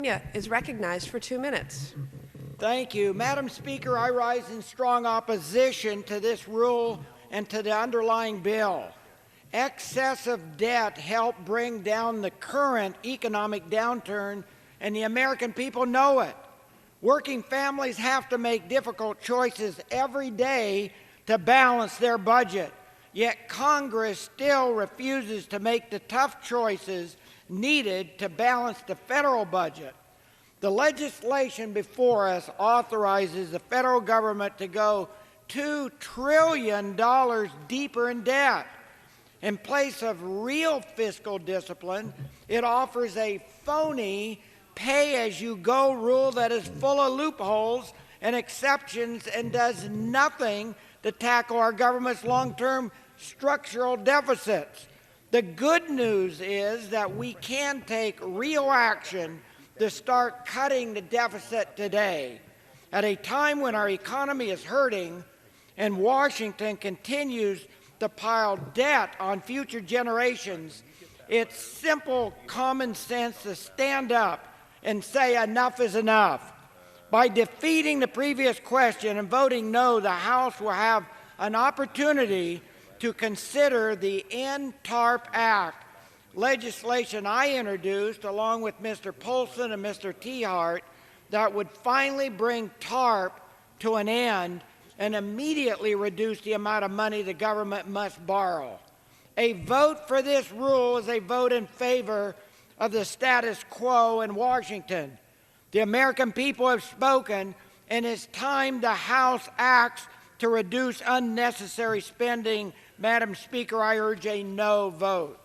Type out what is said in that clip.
Is recognized for 2 minutes. Thank you. Madam Speaker, I rise in strong opposition to this rule and to the underlying bill. Excessive debt helped bring down the current economic downturn, and the American people know it. Working families have to make difficult choices every day to balance their budget, yet Congress still refuses to make the tough choices needed to balance the federal budget. The legislation before us authorizes the federal government to go $2 trillion deeper in debt. In place of real fiscal discipline, it offers a phony pay-as-you-go rule that is full of loopholes and exceptions and does nothing to tackle our government's long-term structural deficits. The good news is that we can take real action to start cutting the deficit today. At a time when our economy is hurting and Washington continues to pile debt on future generations, it's simple common sense to stand up and say enough is enough. By defeating the previous question and voting no, the House will have an opportunity to consider the End TARP Act, legislation I introduced along with Mr. Polson and Mr. Tiahrt that would finally bring TARP to an end and immediately reduce the amount of money the government must borrow. A vote for this rule is a vote in favor of the status quo in Washington. The American people have spoken, and it's time the House acts to reduce unnecessary spending. Madam Speaker, I urge a no vote.